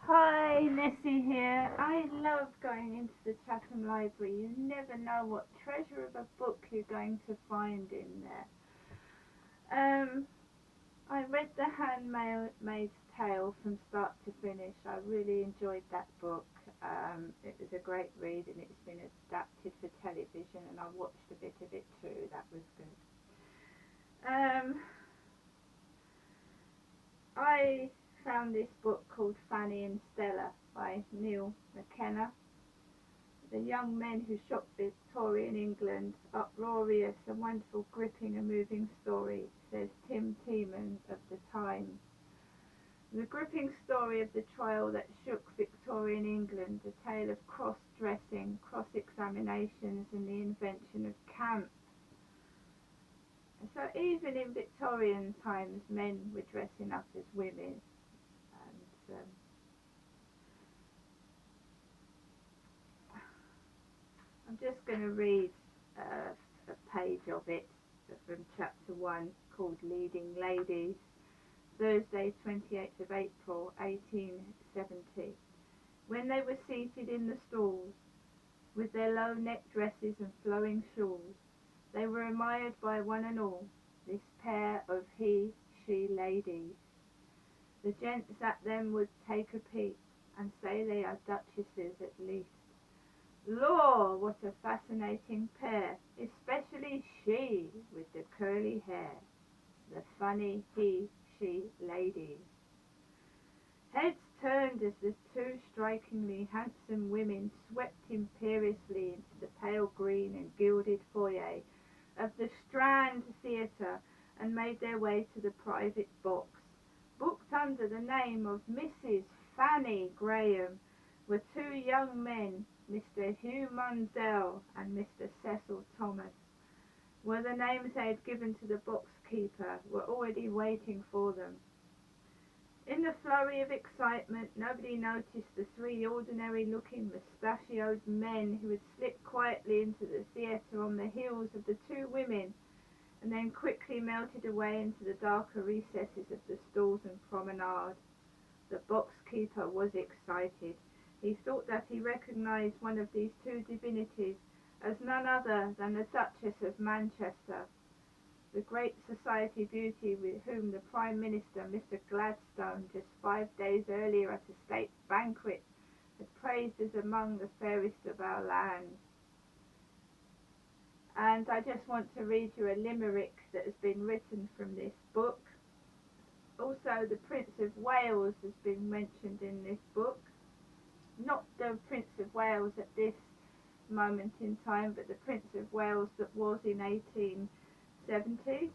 Hi, Nessie here. I love going into the Chatham Library. You never know what treasure of a book you're going to find in there. I read The Handmaid's Tale from start to finish. I really enjoyed that book. It was a great read and it's been adapted for television and I watched a bit of it too. That was good. I found this book called Fanny and Stella by Neil McKenna. The young men who shocked Victorian England, uproarious, a wonderful, gripping and moving story, says Tim Tiemann of The Times. The gripping story of the trial that shook Victorian England, a tale of cross-dressing, cross-examinations and the invention of camp. So even in Victorian times, men were dressing up as women. And I'm just going to read a page of it from chapter 1 called Leading Ladies, Thursday 28th of April 1870. When they were seated in the stalls, with their low neck dresses and flowing shawls, they were admired by one and all, this pair of he-she ladies. The gents at them would take a peep, and say they are duchesses at least. Lor, what a fascinating pair, especially she with the curly hair, the funny he-she ladies. Heads turned as the two strikingly handsome women swept imperiously into the pale green and gilded foyer of the Strand Theatre and made their way to the private box. Booked under the name of Mrs. Fanny Graham were two young men, Mr. Hugh Mundell and Mr. Cecil Thomas. Were the names they had given to the box keeper were already waiting for them. In the flurry of excitement, nobody noticed the three ordinary-looking mustachioed men who had slipped quietly into the theatre on the heels of the two women and then quickly melted away into the darker recesses of the stalls and promenade. The box-keeper was excited. He thought that he recognized one of these two divinities as none other than the Duchess of Manchester, the great society beauty with whom the Prime Minister, Mr. Gladstone, just 5 days earlier at a state banquet, had praised as among the fairest of our land. And I just want to read you a limerick that has been written from this book. Also, the Prince of Wales has been mentioned in this book. Not the Prince of Wales at this moment in time, but the Prince of Wales that was in 1870.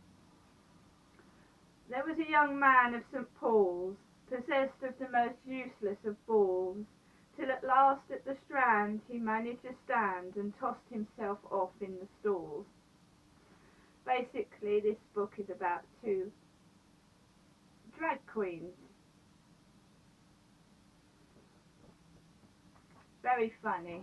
There was a young man of St. Paul's, possessed of the most useless of balls, till at last at the Strand he managed to stand and tossed himself off in the stalls. Basically, this book is about two drag queens. Very funny.